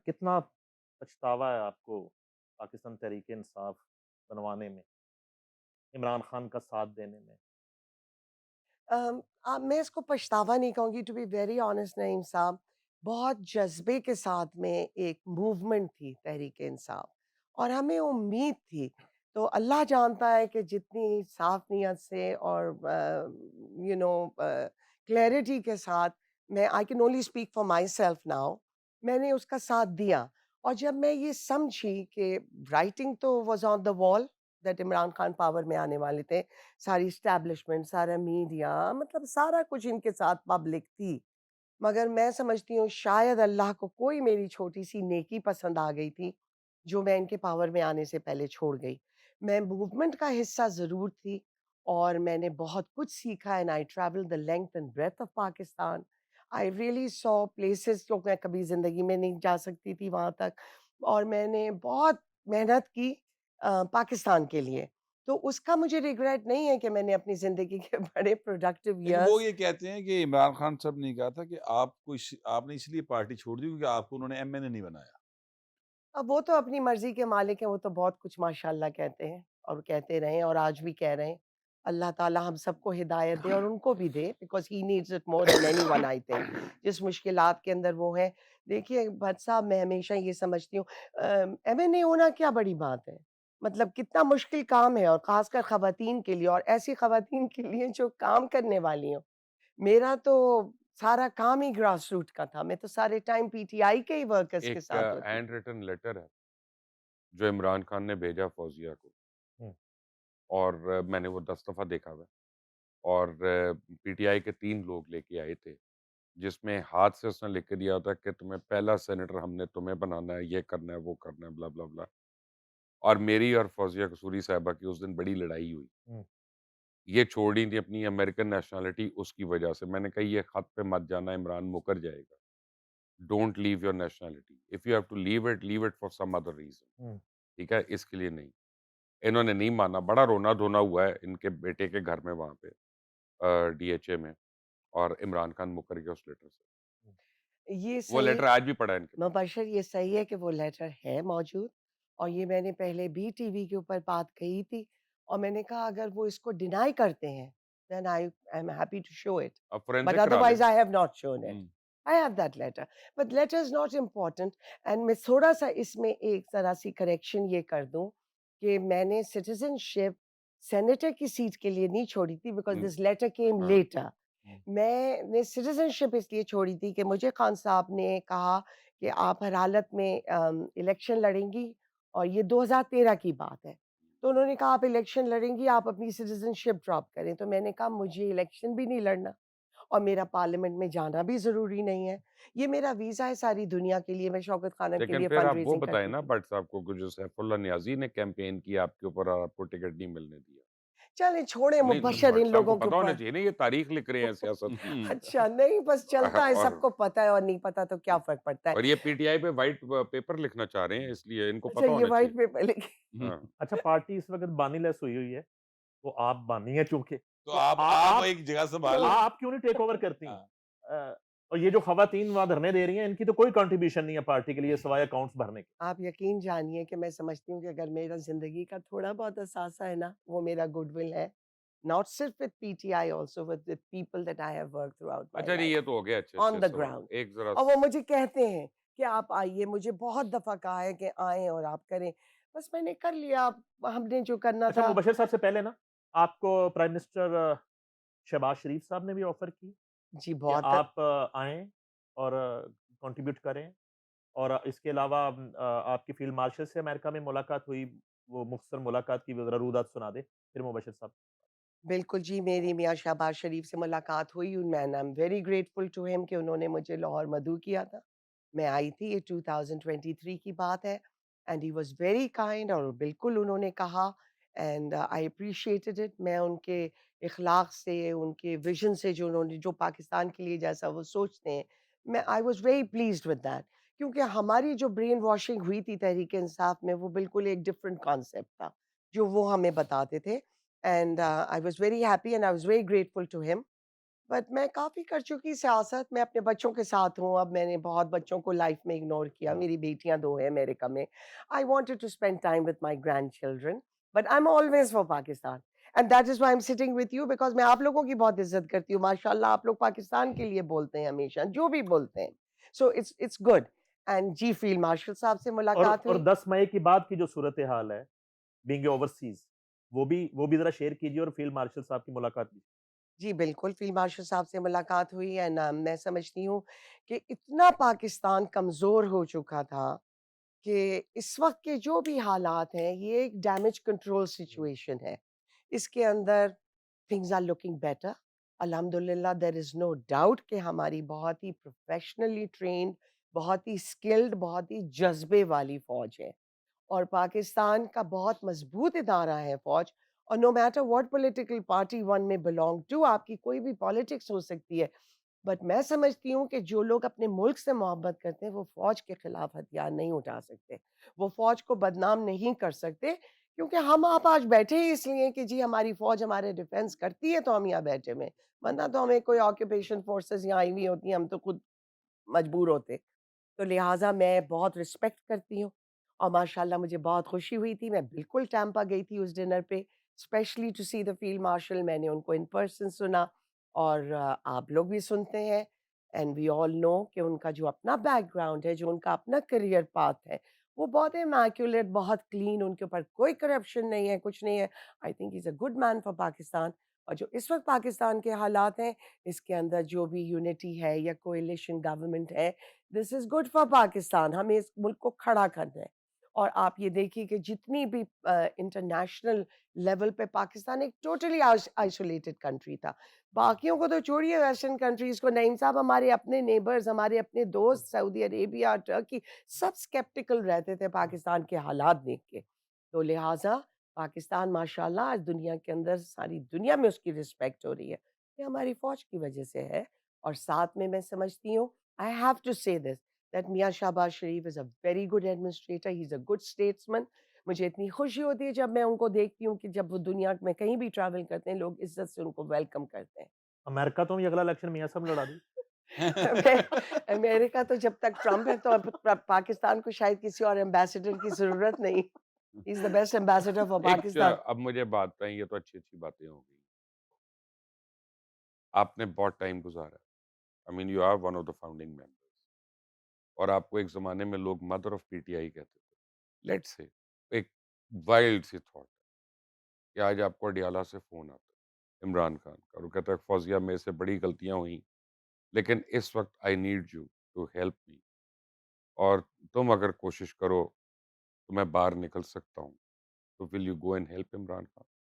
कितना पछतावा है आपको पाकिस्तान तहरीक-ए-इंसाफ बनवाने में, इमरान खान का साथ देने में? मैं इसको पछतावा नहीं कहूँगी, to be very honest Naeem साहब, बहुत जज़्बे के साथ में एक मूवमेंट थी तहरीक-ए-इंसाफ और हमें उम्मीद थी। तो अल्लाह जानता है कि जितनी साफ़ नीयत से और क्लैरिटी के साथ, मैं I can only speak for my self now, मैंने उसका साथ दिया। और जब मैं ये समझी कि राइटिंग तो was on the wall that Imran Khan power में आने वाले थे, सारी एस्टैब्लिशमेंट, सारा मीडिया, मतलब सारा कुछ इनके साथ पब्लिक थी। मगर मैं समझती हूँ शायद अल्लाह को कोई मेरी छोटी-सी नेकी पसंद आ गई थी, जो मैं इनके पावर में आने से पहले छोड़ गई। मैं मूवमेंट का हिस्सा ज़रूर थी और मैंने बहुत कुछ सीखा and I travelled the length and breadth of Pakistan. I really saw places जो मैं कभी ज़िंदगी में नहीं जा सकती थी वहाँ तक, और मैंने बहुत मेहनत की पाकिस्तान के लिए। तो उसका मुझे रिग्रेट नहीं है कि मैंने अपनी ज़िंदगी के बड़े प्रोडक्टिव लेकिन वो इयर्स। ये कहते हैं कि इमरान खान साहब ने कहा था कि आपने इसलिए पार्टी छोड़ दी क्योंकि आपको उन्होंने एमएनए नहीं बनाया। अब वो तो अपनी मर्ज़ी के मालिक हैं, वो तो बहुत कुछ माशाअल्लाह कहते हैं और कहते रहे हैं और आज भी कह रहे हैं। अल्लाह ताला हम सबको हिदायत दे और उनको भी दे, because he needs it more than anyone I think. जिस मुश्किलात के अंदर वो हैं, देखिए भट्ट साहब, मैं हमेशा ये समझती हूँ एमएनए होना क्या बड़ी बात है? मतलब कितना मुश्किल काम है, और ख़ासकर ख़वातीन के लिए, और ऐसी ख़वातीन के लिए जो काम करने वाली हों। मेरा तो सारा काम ही ग्रास रूट का था, मैं तो सारे टाइम पीटीआई के ही वर्कर्स के एक साथ होती। हैंड रिटन लेटर है जो इमरान खान ने भेजा फौजिया को, हुँ, और मैंने वो 10 दफ़ा देखा हुआ है, और पीटीआई के 3 लोग लेके आए थे, जिसमें हाथ से उसने लिख के दिया होता है कि तुम्हें पहला सेनेटर हमने तुम्हें बनाना है, ये करना है, वो करना है, ब्ला, ब्ला, ब्ला। और मेरी और फौजिया कसूरी साहिबा की उस दिन बड़ी लड़ाई हुई। हुँ, ये छोड़ रही थी अपनी अमेरिकन नेशनैलिटी उसकी वजह से। मैंने कहा ये खत पे मत जाना, इमरान मुकर जाएगा। Don't leave your nationality. If you have to leave it for some other reason. हुँ। ठीक है? इसके लिए नहीं। इन्होंने नहीं माना, बड़ा रोना-धोना हुआ है इनके बेटे के घर में वहाँ पे डीएचए में, और इमरान खान मुकर गया उस लेटर से। ये वो सही लेटर आज भी पड़ा है इनके पास। मुबशर, ये सही है कि वो लेटर है मौजूद, और ये मैंने पहले भी टीवी के ऊपर बात कही थी, और मैंने कहा अगर वो इसको डिनाई करते हैं, then I am happy to show it, अब बट फोरेंसिक करा लें। Otherwise I have not shown it. Hmm. I have that letter, but letter is not important. And मैं थोड़ा सा इसमें एक जरा सी करेक्शन ये कर दूं कि मैंने सिटीजनशिप सेनेटर की सीट के लिए नहीं छोड़ी थी, बिकॉज हुँ, दिस लेटर केम हाँ। लेटर। हुँ, मैंने सिटीज़नशिप इसलिए छोड़ी थी कि मुझे खान साहब ने कहा कि आप हर हालत में इलेक्शन लड़ेंगी, और ये 2013 की बात है। तो उन्होंने कहा आप इलेक्शन लड़ेंगी, आप अपनी सिटीज़नशिप ड्रॉप करें। तो मैंने कहा मुझे इलेक्शन भी नहीं लड़ना, और मेरा पार्लियामेंट में जाना भी ज़रूरी नहीं है। ये मेरा वीज़ा है सारी दुनिया के लिए, मैं शौकत खानम के लेकिन लिए फिर फंड आप वो रेज़िंग बताएँ करती ना थी। भट्ट साहब को कि जो सैफुल्लाह नियाज़ी ने कैंपेन किया आपके ऊपर और आपको टिकट नहीं मिलने दिया। चलें छोड़ें नहीं, तो मुबशर भट्ट इन साहब को लोगों के पता होना ऊपर। चाहिए ना, ये तारीख लिख रहे हैं सियासत की। अच्छा, नहीं बस चलता है, और सबको पता है, और नहीं पता तो क्या फ़र्क पड़ता है। और ये पीटीआई पे व्हाइट पेपर लिखना चाह रहे हैं, इसलिए इनको अच्छा, पता ये होना चाहिए। व्हाइट पेपर लिख हाँ। अच्छा, पार्टी इस वक़्त बानी-लेस हुई हुई है, वो आप बानी हैं चूँकि, तो तो आप आप एक जगह तो सँभालें। आप क्यों नहीं टेक ओवर करती? हाँ। और ये जो ख़वातीन वहाँ धरने दे रही हैं, इनकी तो कोई कंट्रीब्यूशन नहीं है पार्टी के लिए सिवाय अकाउंट्स भरने के। आप यकीन जानिए कि मैं समझती हूँ कि अगर मेरा ज़िंदगी का थोड़ा बहुत असासा है ना, वो मेरा गुडविल है। नॉट सिर्फ with PTI, also with people that I have worked through out my अच्छा जी, लाइफ ये तो हो गया ऑन अच्छे-अच्छे द सवाल। ग्राउंड। एक ज़रा और वो मुझे कहते हैं कि आप आइए, मुझे बहुत दफ़ा कहा है कि आएँ और आप करें। बस मैंने कर लिया, हमने जो करना अच्छा, था। मुबशिर साहब से पहले ना, आपको प्राइम मिनिस्टर शहबाज शरीफ साहब ने भी ऑफ़र की जी, कि बहुत। आप आएँ और कंट्रीब्यूट करें, और इसके अलावा आपकी फ़ील्ड मार्शल से अमेरिका में मुलाकात हुई, वो मुख्तसर मुलाकात की ज़रा रुदात सुना दें, फिर मुबशिर साहब। बिल्कुल जी, मेरी मियाँ शहबाज शरीफ से मुलाकात हुई, and I am very grateful to him कि उन्होंने मुझे लाहौर मदऊ किया था। मैं आई थी, ये 2023 की बात है, and he was very kind, और बिल्कुल उन्होंने कहा, एंड आई एप्रिशिएटेड इट। मैं उनके इखलाक से, उनके विज़न से, जो उन्होंने जो पाकिस्तान के लिए जैसा वो सोचते हैं, मैं I was very pleased with that. क्योंकि हमारी जो ब्रेन वॉशिंग हुई थी तहरीक-ए-इंसाफ में, वो बिल्कुल एक डिफरेंट कॉन्सेप्ट था, जो वो हमें बताते थे। And I was very happy and I was very grateful to him. But मैं काफ़ी कर चुकी सियासत, मैं अपने बच्चों के साथ हूँ, अब मैंने बहुत बच्चों को लाइफ में इग्नोर किया, हुँ। मेरी बेटियाँ 2 हैं अमेरिका में। I wanted to spend time with my grandchildren, but I am always for Pakistan and that is why I am sitting with you because मैं आप लोगों की बहुत इज़्ज़त करती हूँ, माशाल्लाह आप लोग पाकिस्तान के लिए बोलते हैं हमेशा, जो भी बोलते हैं। सो इट्स गुड एंड जी, फील्ड मार्शल साहब से मुलाकात और हुई। 10 मई के बाद की जो सूरत-ए-हाल है, बीइंग ओवरसीज़, वो भी ज़रा शेयर कीजिए और फील्ड मार्शल साहब की मुलाकात भी। जी, बिल्कुल, फ़ील्ड मार्शल साहब से मुलाकात हुई एंड मैं समझती हूँ कि इतना पाकिस्तान कमज़ोर हो चुका था कि इस वक़्त के जो भी हालात हैं, ये एक डैमेज कंट्रोल हुँ। सिचुएशन है। इसके अंदर थिंग्स आर लुकिंग बेटर। अल्हम्दुलिल्लाह देयर इज़ नो डाउट कि हमारी बहुत ही प्रोफ़ेशनली ट्रेन्ड, बहुत ही स्किल्ड, बहुत ही जज़्बे वाली फ़ौज है। और पाकिस्तान का बहुत मजबूत इदारा है फ़ौज और no matter what political party one may belong to आपकी कोई भी पॉलिटिक्स हो सकती है। बट मैं समझती हूँ कि जो लोग अपने मुल्क से मोहब्बत करते हैं वो फ़ौज के खिलाफ हथियार नहीं उठा सकते। वो फ़ौज को बदनाम नहीं कर सकते क्योंकि हम आप आज बैठे ही इसलिए कि जी हमारी फ़ौज हमारे डिफेंस करती है तो हम यहाँ बैठे हुए हैं। वरना तो हमें कोई ऑक्यूपेशन फ़ोर्सेस यहाँ आई हुई होती हैं, हम तो खुद मजबूर होते। तो लिहाज़ा मैं बहुत रिस्पेक्ट करती हूँ और माशाल्लाह मुझे बहुत खुशी हुई थी, मैं बिल्कुल टैम्पा गई थी उस डिनर पे, specially to see the field marshal मैंने उनको इन पर्सन सुना और आप लोग भी सुनते हैं एंड वी ऑल नो कि उनका जो अपना बैकग्राउंड है, जो उनका अपना करियर पाथ है, वो बहुत इमैक्युलेट, बहुत क्लीन, उनके ऊपर कोई करप्शन नहीं है, कुछ नहीं है। I think he is a good man for Pakistan और जो इस वक़्त पाकिस्तान के हालात हैं, इसके अंदर जो भी यूनिटी है या कोएलिशन गवर्नमेंट है, this is good for Pakistan, हमें इस मुल्क को खड़ा करना है। और आप ये देखिए कि जितनी भी इंटरनेशनल लेवल पे पाकिस्तान एक टोटली आइसोलेटेड कंट्री था। बाकियों को तो छोड़िए वेस्टर्न कंट्रीज़ को, नईम साहब हमारे अपने नेबर्स, हमारे अपने दोस्त सऊदी अरेबिया, टर्की सब स्केप्टिकल रहते थे पाकिस्तान के हालात देख के। तो लिहाज़ा पाकिस्तान माशाल्लाह आज दुनिया के अंदर सारी दुनिया में उसकी रिस्पेक्ट हो रही है। ये हमारी फ़ौज की वजह से है और साथ में मैं समझती हूँ I have to say this that Mia Shahbaz Sharif is a very good administrator. He's a good statesman. मुझे इतनी खुशी होती है जब मैं उनको देखती हूँ कि जब वो दुनिया में कहीं भी ट्रैवल करते हैं, लोग इज़्ज़त से उनको वेलकम करते हैं। अमेरिका तो में अगला इलेक्शन मियाँ साहब लड़ा दी। अमे अमेरिका तो जब तक ट्रम्प है तो अब पाकिस्तान को शायद किसी और एम्बेसडर की ज़रूरत नहीं। He is the best ambassador for Pakistan. अब मुझे बात बताएं, ये तो अच्छी-अच्छी बातें हो गई। आपने बहुत टाइम गुज़ारा है। I mean you are one of the founding members और आपको एक ज़माने में लोग मदर ऑफ पीटीआई कहते थे। लेट्स से एक वाइल्ड सी थॉट कि आज आपको अडियाला से फ़ोन आता है, इमरान खान का, और वो कहता है फौजिया मेरे से बड़ी गलतियाँ हुई, लेकिन इस वक़्त I need you to help me और तुम अगर कोशिश करो तो मैं बाहर निकल सकता हूँ। तो will you go and help Imran Khan?